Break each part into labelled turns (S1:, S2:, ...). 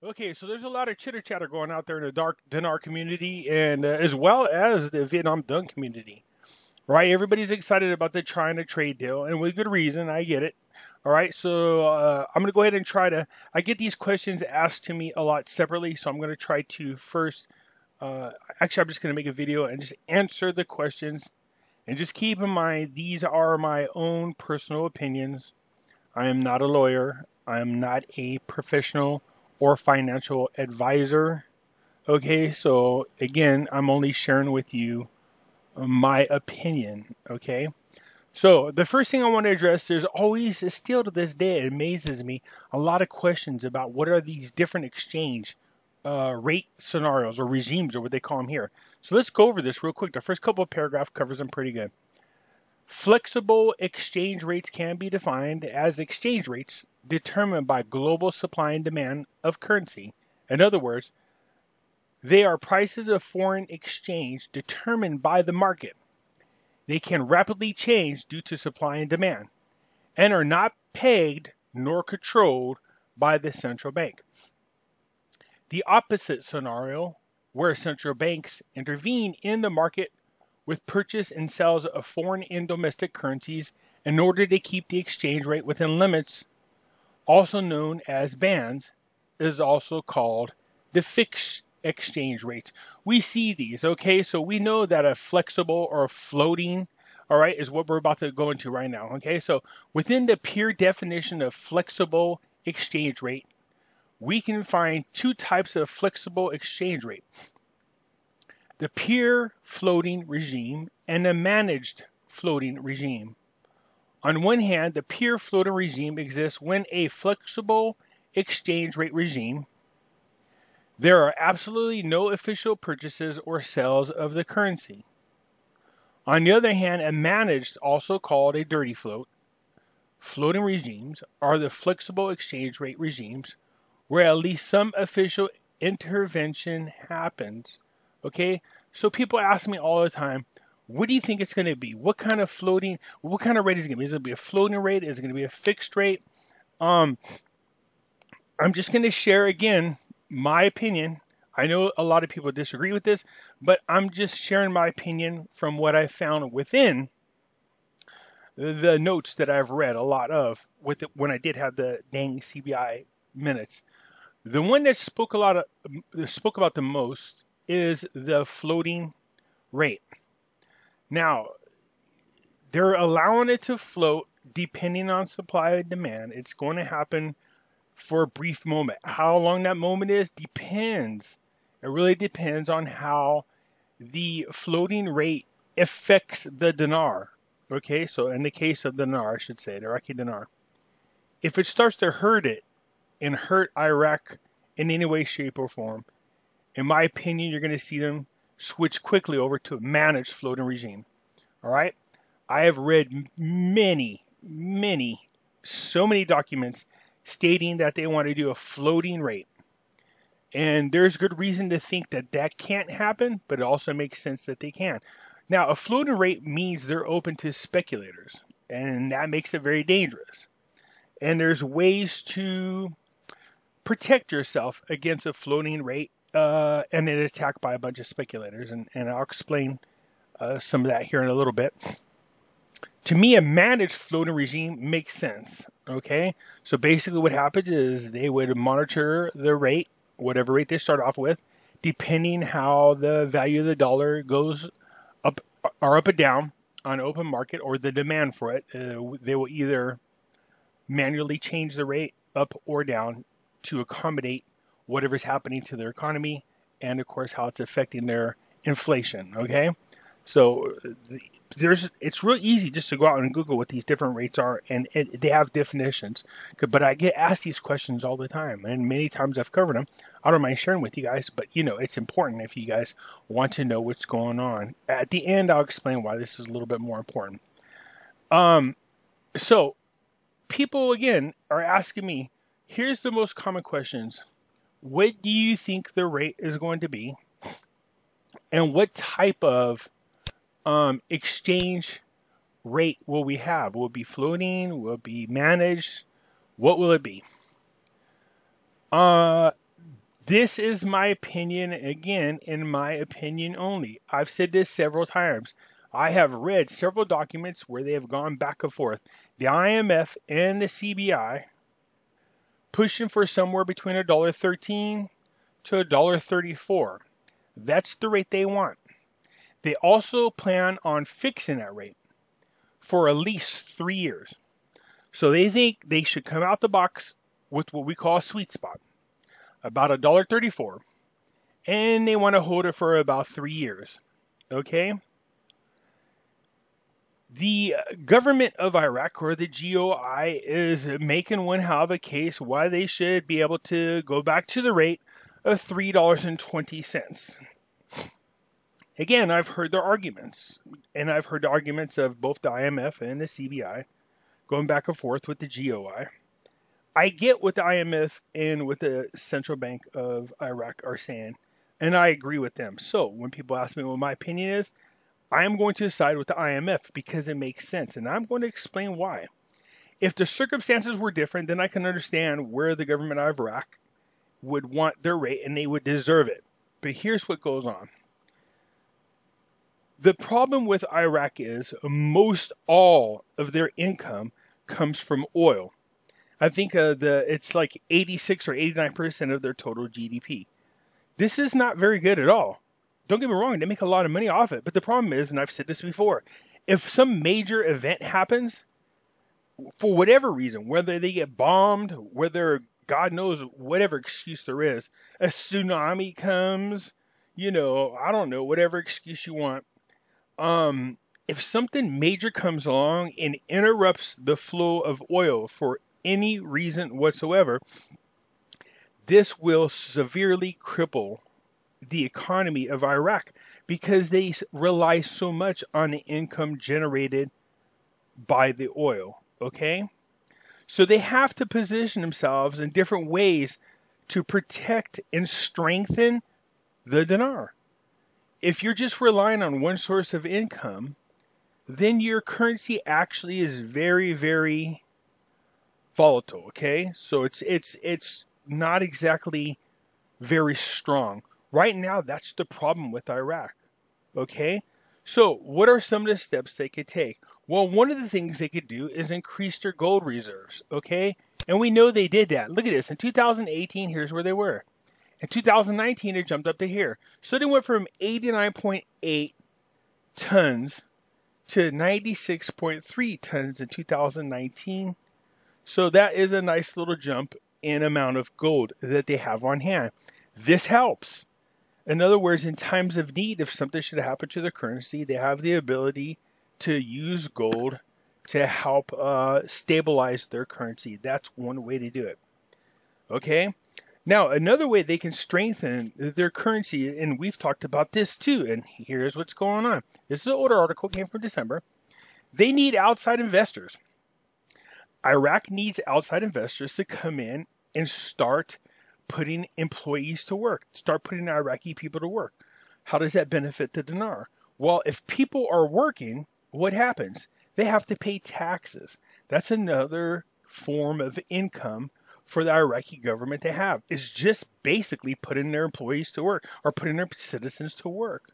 S1: Okay, so there's a lot of chitter chatter going out there in the dark dinar community, and as well as the Vietnam Dunk community. Right? Everybody's excited about the China trade deal, and with good reason. I get it. All right, so I'm going to go ahead and try to. I get these questions asked to me a lot separately, so I'm going to try to first. Actually, I'm just going to make a video and just answer the questions. And just keep in mind, these are my own personal opinions. I am not a lawyer. I am not a professional or financial advisor. Okay, so again, I'm only sharing with you my opinion. Okay, so the first thing I want to address, there's always, still to this day, it amazes me, a lot of questions about what are these different exchange rate scenarios or regimes, or what they call them here. So let's go over this real quick. The first couple of paragraphs covers them pretty good. Flexible exchange rates can be defined as exchange rates determined by global supply and demand of currency. In other words, they are prices of foreign exchange determined by the market. They can rapidly change due to supply and demand and are not pegged nor controlled by the central bank. The opposite scenario, where central banks intervene in the market with purchase and sales of foreign and domestic currencies in order to keep the exchange rate within limits, also known as bands, is also called the fixed exchange rates. We see these, okay? So we know that a flexible or a floating, all right, is what we're about to go into right now, okay? So within the pure definition of flexible exchange rate, we can find two types of flexible exchange rate: the pure floating regime and the managed floating regime. On one hand, the pure floating regime exists when a flexible exchange rate regime. There are absolutely no official purchases or sales of the currency. On the other hand, a managed, also called a dirty float, floating regimes are the flexible exchange rate regimes where at least some official intervention happens. Okay, so people ask me all the time, what do you think it's going to be? What kind of rate is it going to be? Is it going to be a floating rate? Is it going to be a fixed rate? I'm just going to share again my opinion. I know a lot of people disagree with this, but I'm just sharing my opinion from what I found within the notes that I've read a lot of with it when I did have the dang CBI minutes. The one that spoke about the most is the floating rate. Now, they're allowing it to float depending on supply and demand. It's going to happen for a brief moment. How long that moment is depends. It really depends on how the floating rate affects the dinar. Okay, so in the case of the dinar, I should say, the Iraqi dinar, if it starts to hurt it and hurt Iraq in any way, shape, or form, in my opinion, you're going to see them switch quickly over to a managed floating regime. All right? I have read so many documents stating that they want to do a floating rate. And there's good reason to think that that can't happen, but it also makes sense that they can. Now, a floating rate means they're open to speculators, and that makes it very dangerous. And there's ways to protect yourself against a floating rate and an attack by a bunch of speculators. And I'll explain some of that here in a little bit. To me, a managed floating regime makes sense. Okay, so basically what happens is they would monitor the rate, whatever rate they start off with, depending how the value of the dollar goes up or up or down on open market or the demand for it. They will either manually change the rate up or down to accommodate whatever's happening to their economy and, of course, how it's affecting their inflation. Okay, so it's real easy just to go out and Google what these different rates are, and they have definitions. But I get asked these questions all the time, and many times I've covered them. I don't mind sharing with you guys, but it's important if you guys want to know what's going on. At the end, I'll explain why this is a little bit more important. So people again are asking me, here's the most common questions: what do you think the rate is going to be, and what type of exchange rate will we have? Will it be floating? Will it be managed? What will it be? This is my opinion, again, in my opinion only. I've said this several times. I have read several documents where they have gone back and forth. The IMF and the CBI pushing for somewhere between $1.13 to $1.34. That's the rate they want. They also plan on fixing that rate for at least 3 years. So they think they should come out the box with what we call a sweet spot, about $1.34. And they want to hold it for about 3 years. Okay? The government of Iraq, or the GOI, is making one hell of a case why they should be able to go back to the rate of $3.20. Again, I've heard their arguments, and I've heard the arguments of both the IMF and the CBI going back and forth with the GOI. I get what the IMF and what the Central Bank of Iraq are saying, and I agree with them. So when people ask me what my opinion is, I am going to side with the IMF because it makes sense, and I'm going to explain why. If the circumstances were different, then I can understand where the government of Iraq would want their rate and they would deserve it. But here's what goes on. The problem with Iraq is most all of their income comes from oil. I think it's like 86 or 89% of their total GDP. This is not very good at all. Don't get me wrong, they make a lot of money off it. But the problem is, and I've said this before, if some major event happens, for whatever reason, whether they get bombed, whether God knows whatever excuse there is, a tsunami comes, I don't know, whatever excuse you want. If something major comes along and interrupts the flow of oil for any reason whatsoever, this will severely cripple the economy of Iraq because they rely so much on the income generated by the oil, okay? So they have to position themselves in different ways to protect and strengthen the dinar. If you're just relying on one source of income, then your currency actually is very, very volatile, okay? So it's not exactly very strong. Right now, that's the problem with Iraq, okay? So what are some of the steps they could take? Well, one of the things they could do is increase their gold reserves, okay? And we know they did that. Look at this. In 2018, here's where they were. In 2019, it jumped up to here. So they went from 89.8 tons to 96.3 tons in 2019. So that is a nice little jump in amount of gold that they have on hand. This helps. In other words, in times of need, if something should happen to the currency, they have the ability to use gold to help stabilize their currency. That's one way to do it. Okay? Now, another way they can strengthen their currency, and we've talked about this too, and here's what's going on. This is an older article, came from December. They need outside investors. Iraq needs outside investors to come in and start putting employees to work, start putting Iraqi people to work. How does that benefit the dinar? Well, if people are working, what happens? They have to pay taxes. That's another form of income for the Iraqi government to have. It's just basically putting their employees to work or putting their citizens to work.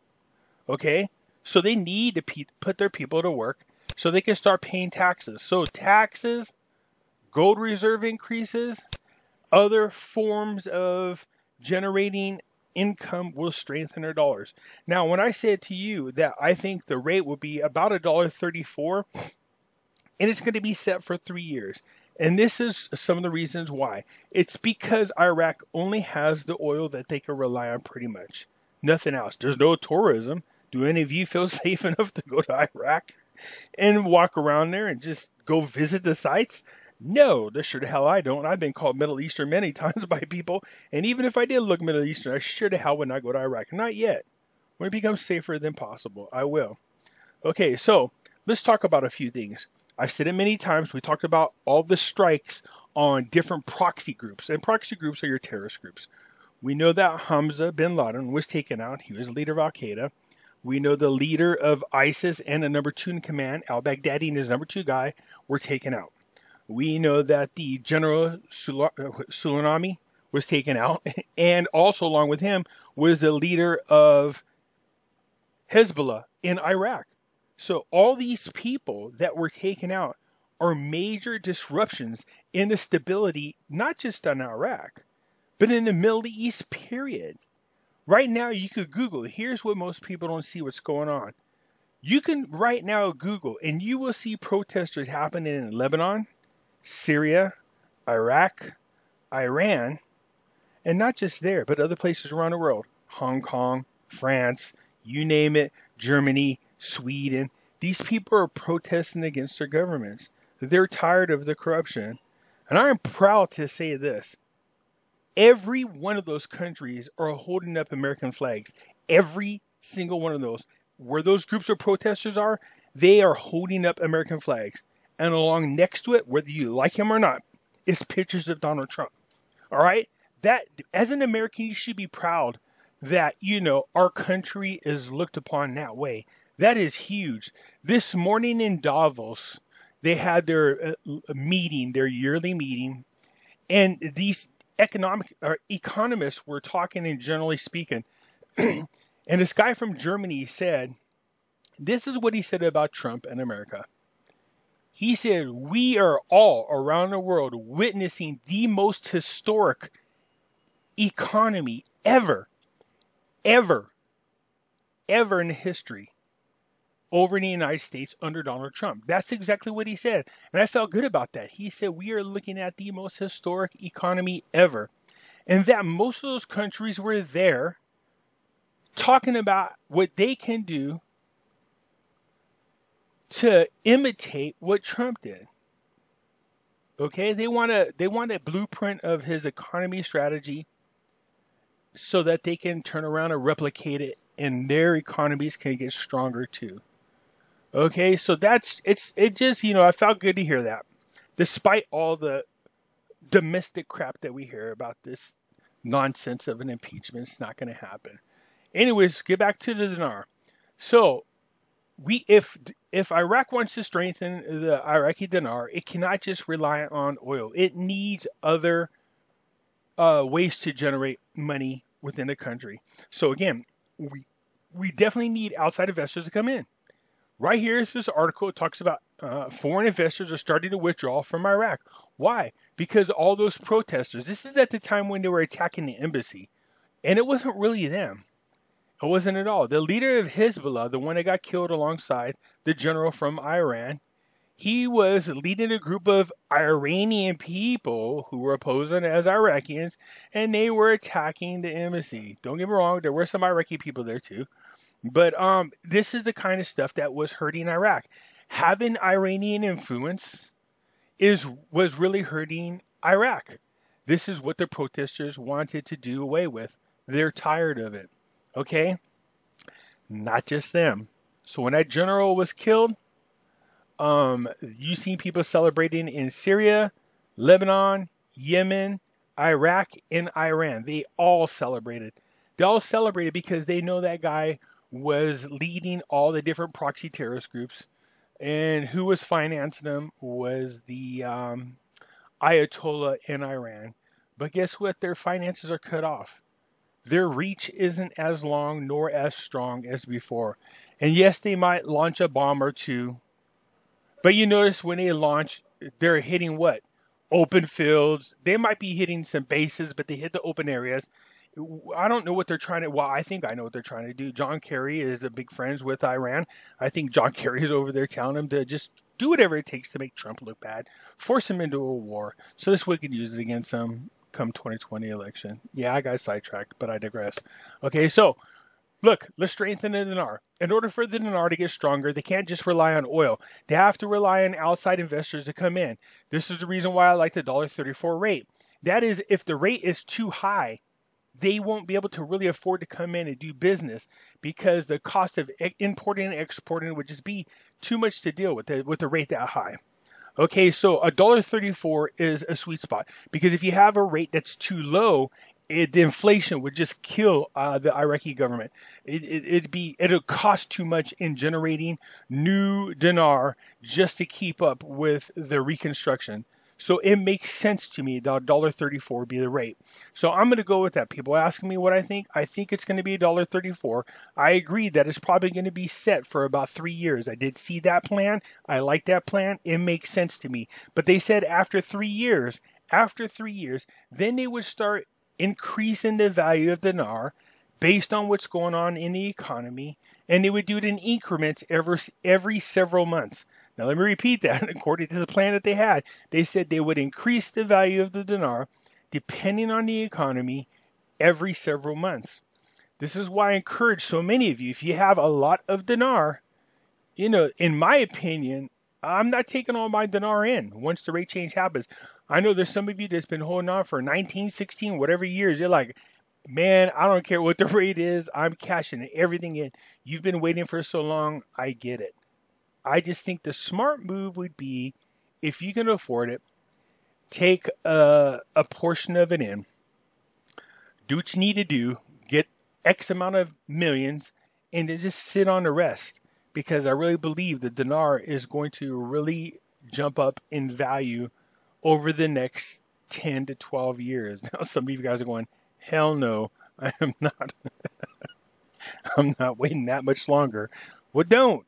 S1: Okay? So they need to put their people to work so they can start paying taxes. So taxes, gold reserve increases, other forms of generating income will strengthen their dollars. Now, when I said to you that I think the rate will be about $1.34, and it's going to be set for 3 years. And this is some of the reasons why. It's because Iraq only has the oil that they can rely on pretty much. Nothing else. There's no tourism. Do any of you feel safe enough to go to Iraq and walk around there and just go visit the sites? No, the sure the hell I don't. I've been called Middle Eastern many times by people. And even if I did look Middle Eastern, I sure the hell would not go to Iraq. Not yet. When it becomes safer than possible, I will. Okay, so let's talk about a few things. I've said it many times. We talked about all the strikes on different proxy groups. And proxy groups are your terrorist groups. We know that Hamza bin Laden was taken out. He was the leader of Al-Qaeda. We know the leader of ISIS and the number 2 in command, al-Baghdadi, and his number 2 guy were taken out. We know that the General Soleimani was taken out, and also along with him was the leader of Hezbollah in Iraq. So all these people that were taken out are major disruptions in the stability, not just in Iraq, but in the Middle East, period. Right now, you could Google. Here's what most people don't see what's going on. You can right now Google, and you will see protesters happening in Lebanon, Syria, Iraq, Iran, and not just there, but other places around the world. Hong Kong, France, you name it, Germany, Sweden. These people are protesting against their governments. They're tired of the corruption. And I am proud to say this. Every one of those countries are holding up American flags. Every single one of those. Where those groups of protesters are, they are holding up American flags. And along next to it, whether you like him or not, is pictures of Donald Trump. All right? That, as an American, you should be proud that, our country is looked upon that way. That is huge. This morning in Davos, they had their meeting, their yearly meeting, and these economists were talking, and generally speaking, and this guy from Germany said, this is what he said about Trump and America. He said, we are all around the world witnessing the most historic economy ever in history over in the United States under Donald Trump. That's exactly what he said. And I felt good about that. He said, we are looking at the most historic economy ever. And that most of those countries were there talking about what they can do to imitate what Trump did. Okay, they want a blueprint of his economy strategy so that they can turn around and replicate it, and their economies can get stronger too. Okay, so it just, I felt good to hear that. Despite all the domestic crap that we hear about this nonsense of an impeachment, it's not going to happen. Anyways, get back to the dinar. So, if Iraq wants to strengthen the Iraqi dinar, it cannot just rely on oil. It needs other ways to generate money within the country. So again, we definitely need outside investors to come in. Right here is this article. It talks about foreign investors are starting to withdraw from Iraq. Why? Because all those protesters, this is at the time when they were attacking the embassy. And it wasn't really them. It wasn't at all. The leader of Hezbollah, the one that got killed alongside the general from Iran, he was leading a group of Iranian people who were posing as Iraqis, and they were attacking the embassy. Don't get me wrong, there were some Iraqi people there too. But this is the kind of stuff that was hurting Iraq. Having Iranian influence was really hurting Iraq. This is what the protesters wanted to do away with. They're tired of it. Okay? Not just them. So when that general was killed, you seen people celebrating in Syria, Lebanon, Yemen, Iraq, and Iran. They all celebrated. They all celebrated because they know that guy was leading all the different proxy terrorist groups, and who was financing them was the Ayatollah in Iran. But guess what? Their finances are cut off. Their reach isn't as long nor as strong as before. And yes, they might launch a bomb or two, but you notice when they launch, they're hitting what? Open fields. They might be hitting some bases, but they hit the open areas. I don't know what they're trying to, well, I think I know what they're trying to do. John Kerry is a big friends with Iran. I think John Kerry is over there telling them to just do whatever it takes to make Trump look bad, force him into a war, so this way we could use it against him come 2020 election. Yeah, I got sidetracked, but I digress. Okay, so look, let's strengthen the dinar. In order for the dinar to get stronger, they can't just rely on oil. They have to rely on outside investors to come in. This is the reason why I like the $1.34 rate. That is, if the rate is too high, they won't be able to really afford to come in and do business because the cost of importing and exporting would just be too much to deal with the rate that high. Okay, so $1.34 is a sweet spot because if you have a rate that's too low, the inflation would just kill the Iraqi government. It'll cost too much in generating new dinar just to keep up with the reconstruction. So it makes sense to me that $1.34 would be the rate. So I'm going to go with that. People asking me what I think. I think it's going to be $1.34. I agree that it's probably going to be set for about 3 years. I did see that plan. I like that plan. It makes sense to me. But they said after 3 years, then they would start increasing the value of the dinar based on what's going on in the economy, and they would do it in increments every several months. Now, let me repeat that. According to the plan that they had, they said they would increase the value of the dinar depending on the economy every several months. This is why I encourage so many of you, if you have a lot of dinar, in my opinion, I'm not taking all my dinar in once the rate change happens. I know there's some of you that's been holding on for 19, 16, whatever years. You're like, man, I don't care what the rate is. I'm cashing everything in. You've been waiting for so long. I get it. I just think the smart move would be, if you can afford it, take a portion of it in. Do what you need to do. Get X amount of millions and then just sit on the rest. Because I really believe the dinar is going to really jump up in value over the next 10 to 12 years. Now, some of you guys are going, hell no, I am not. I'm not waiting that much longer. Well, don't.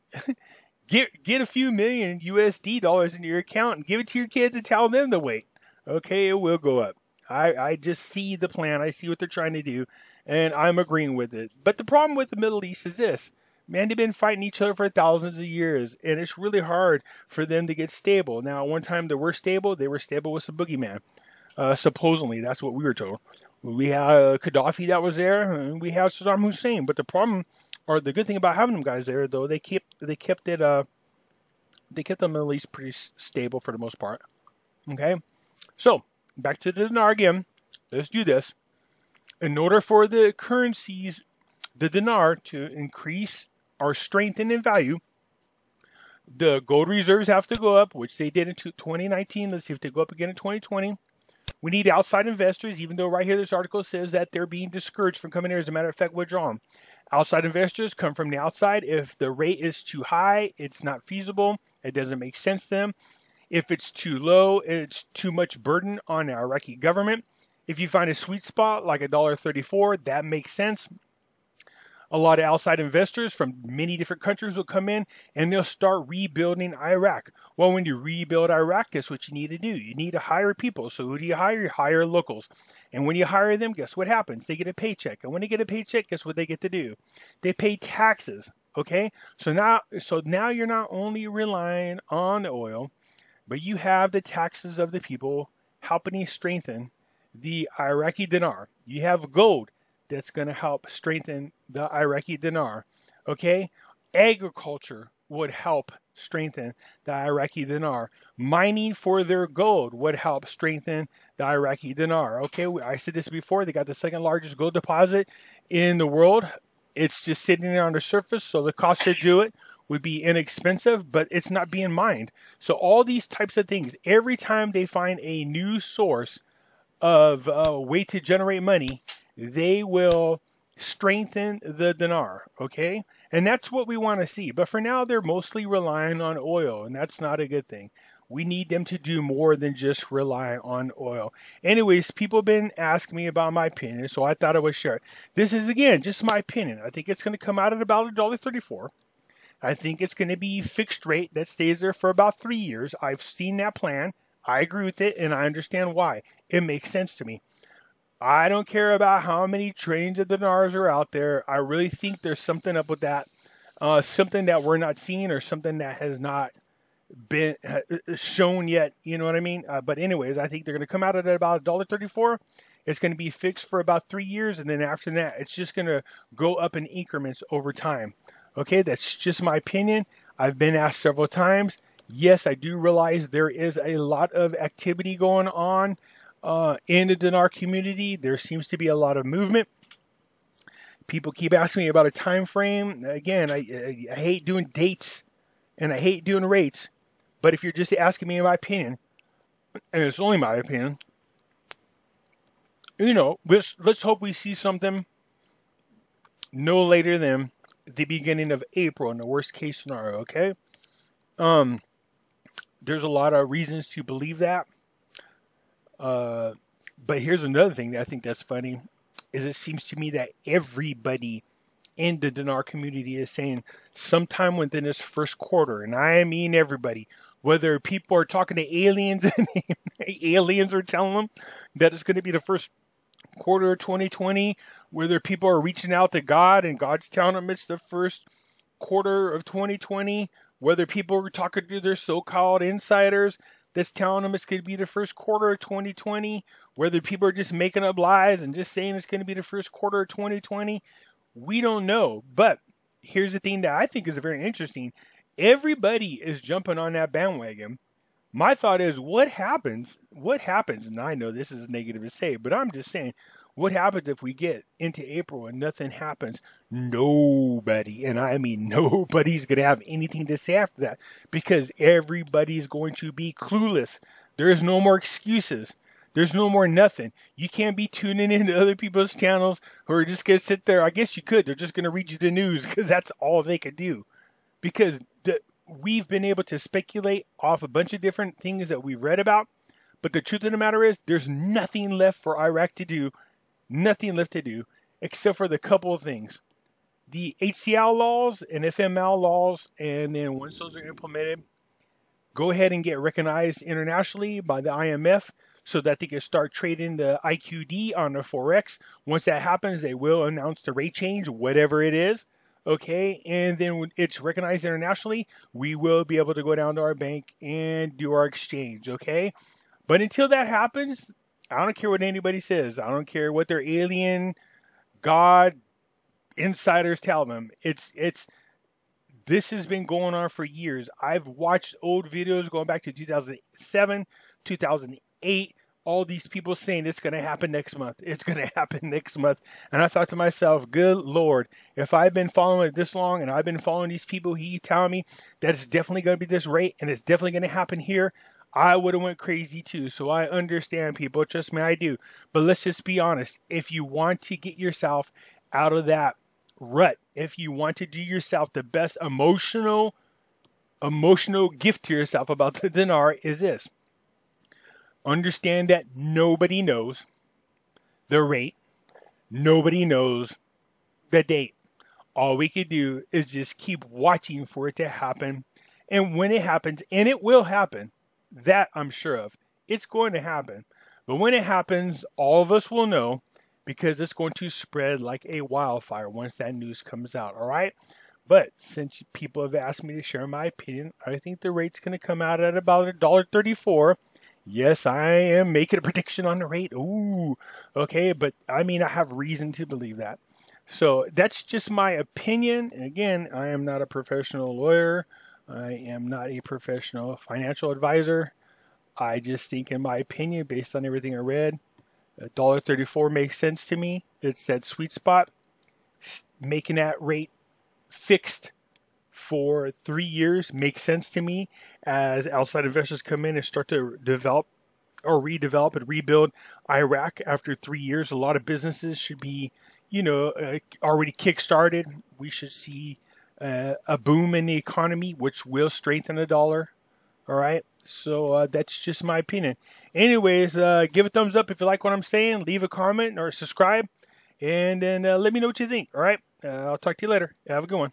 S1: Get a few million USD dollars into your account and give it to your kids and tell them to wait. Okay, it will go up. I just see the plan. I see what they're trying to do, and I'm agreeing with it. But the problem with the Middle East is this. Man, they've been fighting each other for thousands of years, and it's really hard for them to get stable. Now, one time they were stable with some boogeyman. Supposedly, that's what we were told. We had Gaddafi that was there, and we had Saddam Hussein. But the problem, or the good thing about having them guys there, though, they kept the Middle East pretty stable for the most part. Okay, so back to the dinar again. Let's do this. In order for the currencies, the dinar, to increase or strengthen in value, the gold reserves have to go up, which they did in 2019. Let's see if they go up again in 2020. We need outside investors, even though right here this article says that they're being discouraged from coming here. As a matter of fact, withdrawn. Outside investors come from the outside. If the rate is too high, it's not feasible. It doesn't make sense to them. If it's too low, it's too much burden on the Iraqi government. If you find a sweet spot like $1.34, that makes sense. A lot of outside investors from many different countries will come in and they'll start rebuilding Iraq. Well, when you rebuild Iraq, guess what you need to do? You need to hire people. So who do you hire? You hire locals. And when you hire them, guess what happens? They get a paycheck. And when they get a paycheck, guess what they get to do? They pay taxes. Okay? So now you're not only relying on the oil, but you have the taxes of the people helping you strengthen the Iraqi dinar. You have gold that's going to help strengthen the Iraqi dinar. Okay? Agriculture would help strengthen the Iraqi dinar. Mining for their gold would help strengthen the Iraqi dinar. Okay? I said this before. They got the second largest gold deposit in the world. It's just sitting there on the surface, so the cost to do it would be inexpensive, but it's not being mined. So all these types of things, every time they find a new source of way to generate money, they will strengthen the dinar, okay? And that's what we want to see. But for now, they're mostly relying on oil, and that's not a good thing. We need them to do more than just rely on oil. Anyways, people have been asking me about my opinion, so I thought I would share it. This is, again, just my opinion. I think it's going to come out at about $1.34. I think it's going to be fixed rate that stays there for about 3 years. I've seen that plan. I agree with it, and I understand why. It makes sense to me. I don't care about how many trains of dinars are out there. I really think there's something up with that. Something that we're not seeing or something that has not been shown yet. You know what I mean? But anyways, I think they're going to come out at about $1.34. It's going to be fixed for about 3 years. And then after that, it's just going to go up in increments over time. Okay, that's just my opinion. I've been asked several times. Yes, I do realize there is a lot of activity going on in the dinar community. There seems to be a lot of movement. People keep asking me about a time frame. Again, I hate doing dates and I hate doing rates. But if you're just asking me my opinion, and it's only my opinion, let's hope we see something no later than the beginning of April in the worst case scenario, okay? There's a lot of reasons to believe that. But here's another thing that I think that's funny, is it seems to me that everybody in the dinar community is saying sometime within this first quarter, and I mean everybody, whether people are talking to aliens and aliens are telling them that it's going to be the first quarter of 2020, whether people are reaching out to God and God's telling them it's the first quarter of 2020, whether people are talking to their so-called insiders that's telling them it's going to be the first quarter of 2020, whether people are just making up lies and just saying it's going to be the first quarter of 2020. We don't know. But here's the thing that I think is very interesting. Everybody is jumping on that bandwagon. My thought is, what happens? What happens? And I know this is negative to say, but I'm just saying, what happens if we get into April and nothing happens? Nobody, and I mean nobody's going to have anything to say after that, because everybody's going to be clueless. There's no more excuses. There's no more nothing. You can't be tuning into other people's channels who are just going to sit there. I guess you could. They're just going to read you the news because that's all they could do. Because we've been able to speculate off a bunch of different things that we've read about. But the truth of the matter is, there's nothing left for Iraq to do. Nothing left to do except for the couple of things. The HCL laws and FML laws, and then once those are implemented, go ahead and get recognized internationally by the IMF so that they can start trading the IQD on the Forex. Once that happens, they will announce the rate change, whatever it is. Okay, and then when it's recognized internationally, we will be able to go down to our bank and do our exchange, okay? But until that happens, I don't care what anybody says. I don't care what their alien, God, insiders tell them. This has been going on for years. I've watched old videos going back to 2007, 2008. All these people saying it's going to happen next month. It's going to happen next month. And I thought to myself, good Lord, if I've been following it this long and I've been following these people, he telling me that it's definitely going to be this rate and it's definitely going to happen here, I would have went crazy too. So I understand, people. Trust me, I do. But let's just be honest. If you want to get yourself out of that rut, if you want to do yourself the best emotional gift to yourself about the dinar, is this. Understand that nobody knows the rate. Nobody knows the date. All we could do is just keep watching for it to happen. And when it happens, and it will happen, that I'm sure of. It's going to happen. But when it happens, all of us will know, because it's going to spread like a wildfire once that news comes out, all right? But since people have asked me to share my opinion, I think the rate's going to come out at about $1.34. Yes, I am making a prediction on the rate. Ooh, okay, but I mean, I have reason to believe that. So that's just my opinion. And again, I am not a professional lawyer. I am not a professional financial advisor. I just think, in my opinion, based on everything I read, $1.34 makes sense to me. It's that sweet spot. Making that rate fixed for 3 years makes sense to me, as outside investors come in and start to develop or redevelop and rebuild Iraq after 3 years. A lot of businesses should be, already kick-started. We should see a boom in the economy, which will strengthen the dollar. All right. So that's just my opinion. Anyways, give a thumbs up if you like what I'm saying. Leave a comment or subscribe. And then let me know what you think. All right. I'll talk to you later. Have a good one.